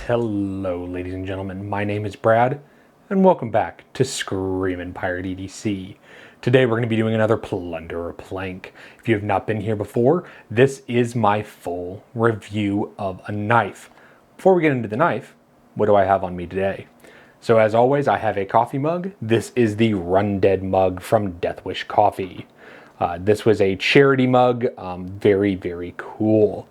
Hello, ladies and gentlemen. My name is Brad, and welcome back to Screamin' Pirate EDC. Today we're going to be doing another Plunder plank. If you have not been here before, this is my full review of a knife. Before we get into the knife, what do I have on me today? So as always, I have a coffee mug. This is the Run Dead mug from Death Wish Coffee. This was a charity mug, very, very cool.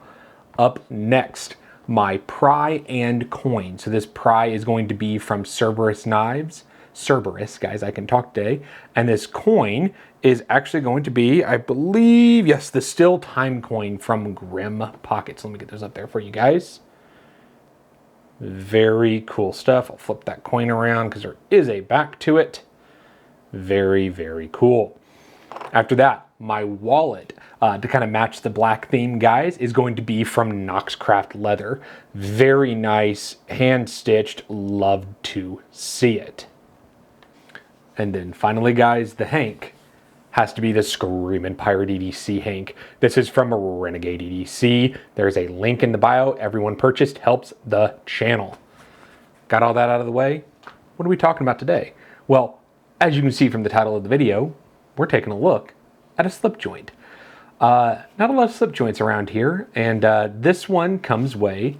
Up next, my pry and coin. So this pry is going to be from Cerberus Knives. Cerberus, guys, I can talk today. And this coin is actually going to be, I believe, yes, the Still Time coin from Grim Pockets. Let me get those up there for you guys. Very cool stuff. I'll flip that coin around because there is a back to it. Very, very cool. After that, my wallet, to kind of match the black theme, guys, is going to be from Noxcraft Leather. Very nice, hand-stitched, love to see it. And then finally, guys, the Hank has to be the Screamin' Pirate EDC Hank. This is from Renegade EDC. There's a link in the bio. Everyone purchased helps the channel. Got all that out of the way? What are we talking about today? Well, as you can see from the title of the video, we're taking a look at a slip joint. Not a lot of slip joints around here, and this one comes way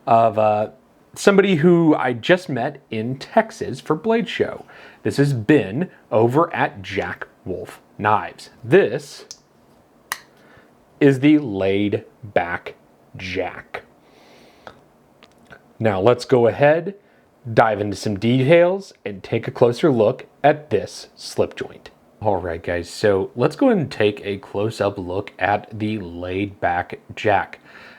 of somebody who I just met in Texas for Blade Show. This is Ben over at Jack Wolf Knives. This is the laid back Jack. Now let's go ahead, dive into some details, and take a closer look at this slip joint. All right, guys, so let's go ahead and take a close-up look at the laid back Jack.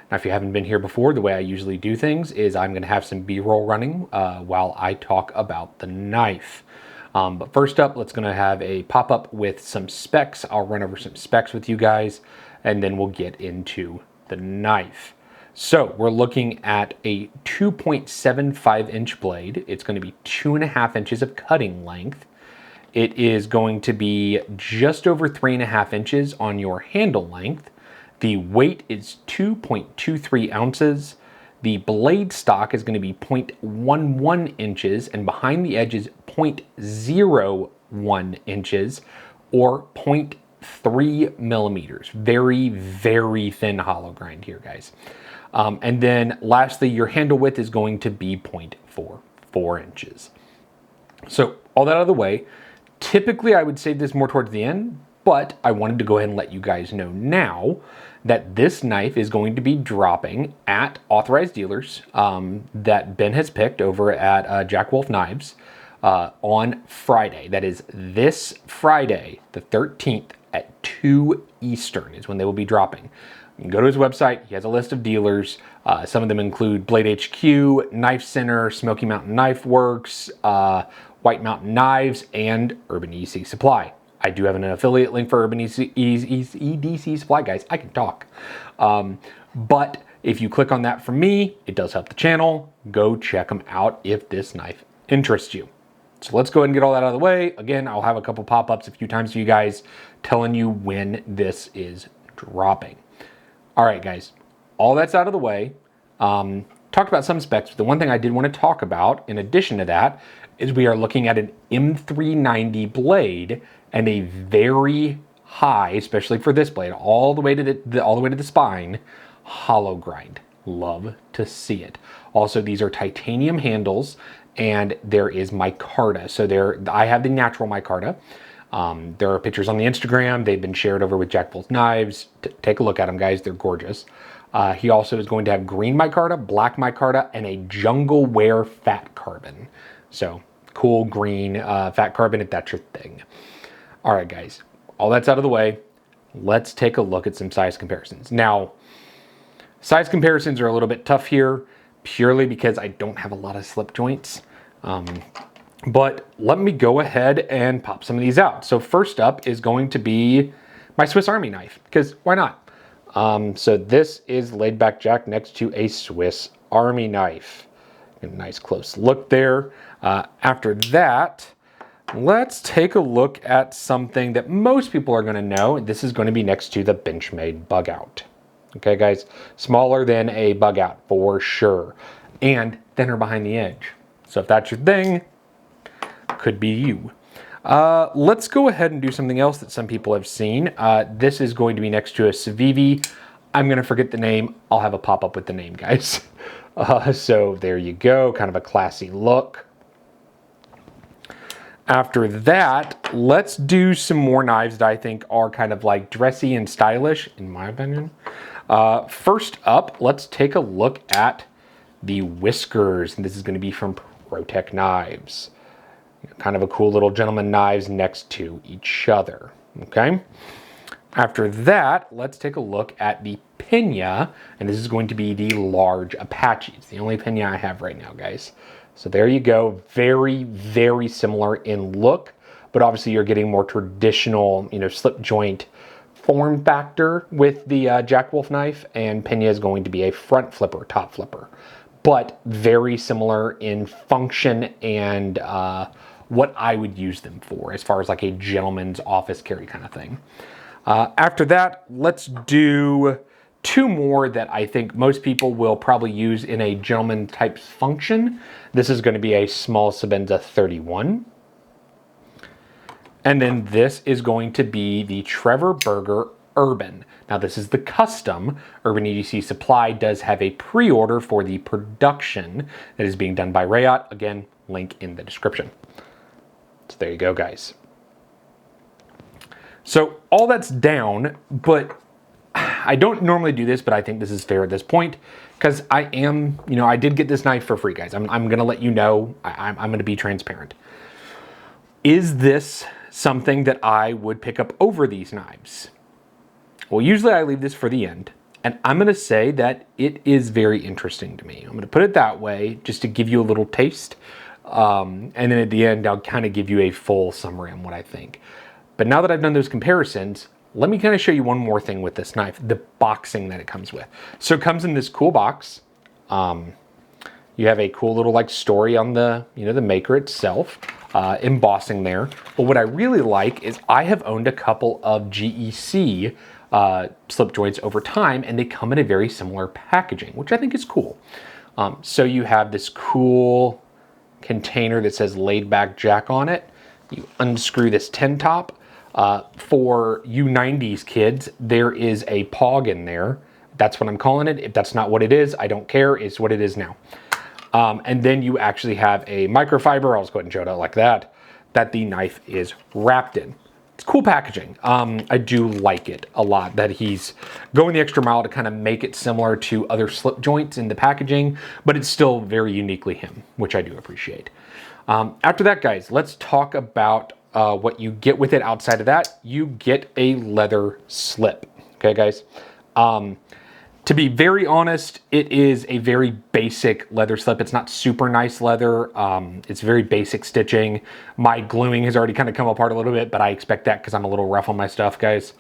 Now, if you haven't been here before, the way I usually do things is I'm going to have some B-roll running while I talk about the knife. But first up, let's going to have a pop-up with some specs. I'll run over some specs with you guys, and then we'll get into the knife. So we're looking at a 2.75-inch blade. It's going to be 2.5 inches of cutting length. It is going to be just over 3.5 inches on your handle length. The weight is 2.23 ounces. The blade stock is going to be 0.11 inches, and behind the edge is 0.01 inches, or 0.3 millimeters. Very, very thin hollow grind here, guys. And then lastly, your handle width is going to be 0.44 inches. So all that out of the way, typically I would save this more towards the end, but I wanted to go ahead and let you guys know now that this knife is going to be dropping at authorized dealers that Ben has picked over at Jack Wolf Knives on Friday. That is this Friday, the 13th at 2 Eastern is when they will be dropping. You can go to his website. He has a list of dealers. Some of them include Blade HQ, Knife Center, Smoky Mountain Knife Works, White Mountain Knives, and Urban EDC Supply. I do have an affiliate link for Urban EDC Supply, guys. I can talk. But if you click on that from me, it does help the channel. Go check them out if this knife interests you. So let's go ahead and get all that out of the way. Again, I'll have a couple pop-ups a few times for you guys telling you when this is dropping. All right, guys, all that's out of the way. Talked about some specs, but the one thing I did want to talk about in addition to that is we are looking at an M390 blade and a very high, especially for this blade, all the way to the spine, hollow grind. Love to see it. Also, these are titanium handles, and there is micarta. So I have the natural micarta. There are pictures on the Instagram. They've been shared over with Jack Wolf Knives. Take a look at them, guys. They're gorgeous. He also is going to have green micarta, black micarta, and a jungle wear fat carbon. So cool green fat carbon if that's your thing. All right, guys, all that's out of the way. Let's take a look at some size comparisons. Now, size comparisons are a little bit tough here purely because I don't have a lot of slip joints. But let me go ahead and pop some of these out. So first up is going to be my Swiss Army knife, because why not? So this is laid back Jack next to a Swiss Army knife. A nice close look there. After that, let's take a look at something that most people are going to know. This is going to be next to the Benchmade Bug Out. Okay, guys, smaller than a Bug Out for sure. and thinner behind the edge. So if that's your thing, could be you. Let's go ahead and do something else that some people have seen. This is going to be next to a Civivi. I'm going to forget the name. I'll have a pop-up with the name, guys. So there you go, kind of a classy look. After that, let's do some more knives that I think are kind of like dressy and stylish, in my opinion. First up, let's take a look at the whiskers. And this is going to be from ProTech Knives. Kind of a cool little gentleman knives next to each other, okay? After that, let's take a look at the Pena, and this is going to be the large Apache. It's the only Pena I have right now, guys. So there you go. Very, very similar in look, but obviously you're getting more traditional, slip joint form factor with the Jack Wolf knife, and Pena is going to be a front flipper, top flipper, but very similar in function and what I would use them for, as far as like a gentleman's office carry kind of thing. After that, let's do two more that I think most people will probably use in a gentleman type function. This is going to be a small Sebenza 31. And then this is going to be the Trevor Berger Urban. Now this is the custom. Urban EDC Supply does have a pre-order for the production that is being done by Rayot. Again, link in the description. So there you go, guys. So all that's down, but I don't normally do this, but I think this is fair at this point because I am, I did get this knife for free, guys. I'm going to let you know. I'm going to be transparent. Is this something that I would pick up over these knives? Well, usually I leave this for the end, and I'm going to say that it is very interesting to me. I'm going to put it that way just to give you a little taste. And then at the end, I'll kind of give you a full summary on what I think. But now that I've done those comparisons, let me kind of show you one more thing with this knife, the boxing that it comes with. So it comes in this cool box. You have a cool little like story on the, the maker itself, embossing there. But what I really like is I have owned a couple of GEC slip joints over time, and they come in a very similar packaging, which I think is cool. So you have this cool container that says laid back Jack on it. You unscrew this tin top. For you 90s kids, there is a POG in there. That's what I'm calling it. If that's not what it is, I don't care. It's what it is now. And then you actually have a microfiber, I'll just go ahead and show it out like that the knife is wrapped in. It's cool packaging. I do like it a lot that he's going the extra mile to kind of make it similar to other slip joints in the packaging, but it's still very uniquely him, which I do appreciate. After that, guys, let's talk about what you get with it. Outside of that, you get a leather slip. Okay, guys? To be very honest, it is a very basic leather slip. It's not super nice leather. It's very basic stitching. My gluing has already kind of come apart a little bit, but I expect that because I'm a little rough on my stuff, guys.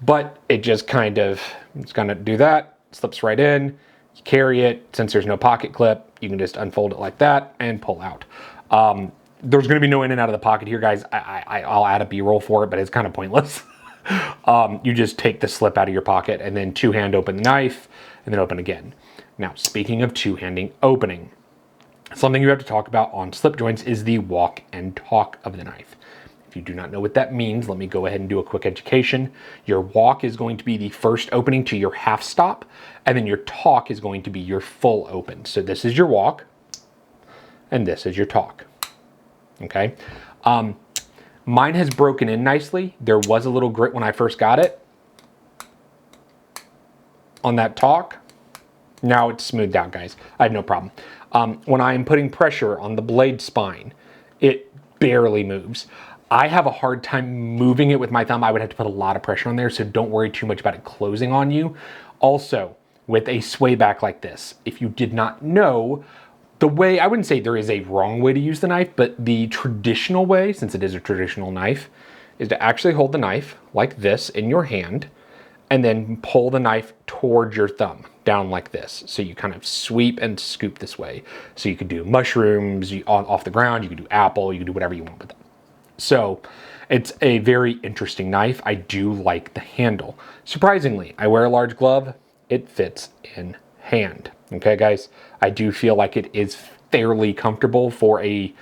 But it just kind of, it's gonna do that, slips right in, you carry it. Since there's no pocket clip, you can just unfold it like that and pull out. There's gonna be no in and out of the pocket here, guys. I'll add a B-roll for it, but it's kind of pointless. You just take the slip out of your pocket and then two-hand open the knife and then open again. Now, speaking of two-handing opening, something you have to talk about on slip joints is the walk and talk of the knife. If you do not know what that means, let me go ahead and do a quick education. Your walk is going to be the first opening to your half stop, and then your talk is going to be your full open. So this is your walk, and this is your talk. Okay? Mine has broken in nicely. There was a little grit when I first got it on that talk. Now it's smoothed out, guys. I have no problem. When I am putting pressure on the blade spine, it barely moves. I have a hard time moving it with my thumb. I would have to put a lot of pressure on there, so don't worry too much about it closing on you. Also, with a sway back like this, if you did not know, the way, I wouldn't say there is a wrong way to use the knife, but the traditional way, since it is a traditional knife, is to actually hold the knife like this in your hand and then pull the knife towards your thumb down like this. So you kind of sweep and scoop this way. So you could do mushrooms off the ground, you could do apple, you could do whatever you want with it. So it's a very interesting knife. I do like the handle. Surprisingly, I wear a large glove. It fits in hand. Okay, guys, I do feel like it is fairly comfortable for a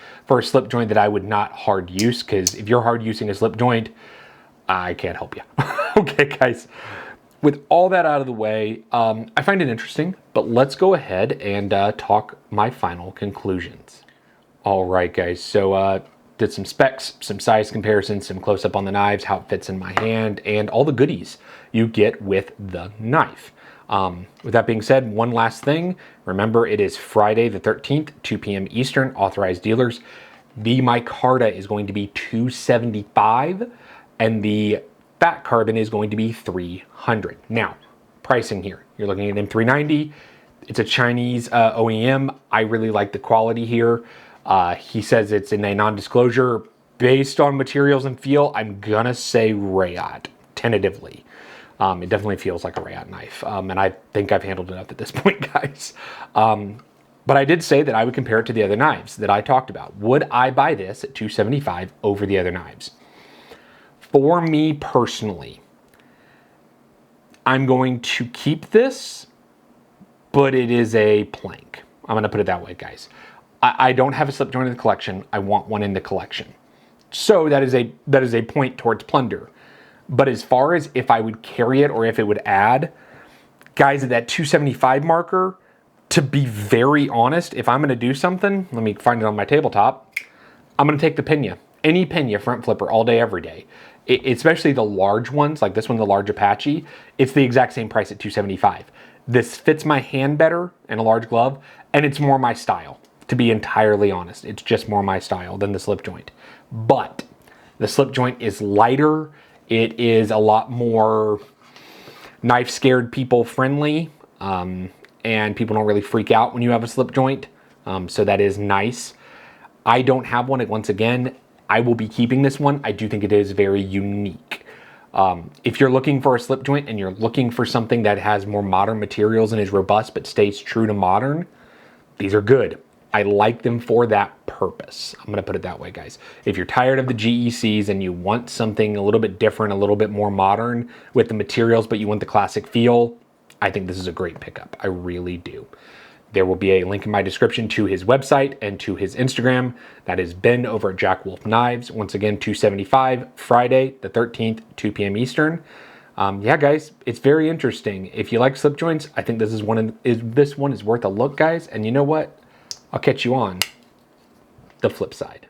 slip joint that I would not hard use, because if you're hard using a slip joint, I can't help you. Okay, guys. With all that out of the way, I find it interesting, but let's go ahead and talk my final conclusions. All right, guys, so did some specs, some size comparisons, some close-up on the knives, how it fits in my hand, and all the goodies you get with the knife. With that being said, one last thing. Remember, it is Friday the 13th, 2 p.m. Eastern, authorized dealers. The micarta is going to be $275, and the fat carbon is going to be $300. Now, pricing here. You're looking at M390. It's a Chinese OEM. I really like the quality here. He says it's in a non-disclosure. Based on materials and feel, I'm gonna say Rayot, tentatively. It definitely feels like a Rayot knife, and I think I've handled enough at this point, guys. But I did say that I would compare it to the other knives that I talked about. Would I buy this at $275 over the other knives? For me personally, I'm going to keep this, but it is a plank. I'm going to put it that way, guys. I don't have a slip joint in the collection. I want one in the collection. So that is a point towards Plunder. But as far as if I would carry it or if it would add, guys, at that 275 marker, to be very honest, if I'm going to do something, let me find it on my tabletop, I'm going to take the Pena. Any Pena front flipper all day, every day. Especially the large ones, like this one, the large Apache, it's the exact same price at $275. This fits my hand better in a large glove, and it's more my style, to be entirely honest. It's just more my style than the slip joint. But the slip joint is lighter. It is a lot more knife scared people friendly, and people don't really freak out when you have a slip joint. So that is nice. I don't have one. Once again, I will be keeping this one. I do think it is very unique. If you're looking for a slip joint and you're looking for something that has more modern materials and is robust but stays true to modern, these are good. I like them for that purpose. I'm gonna put it that way, guys. If you're tired of the GECs and you want something a little bit different, a little bit more modern with the materials, but you want the classic feel, I think this is a great pickup. I really do. There will be a link in my description to his website and to his Instagram. That is Ben over at Jack Wolf Knives. Once again, $275, Friday the 13th, 2 p.m. Eastern. Yeah, guys, it's very interesting. If you like slip joints, I think this one is worth a look, guys. And you know what? I'll catch you on the flip side.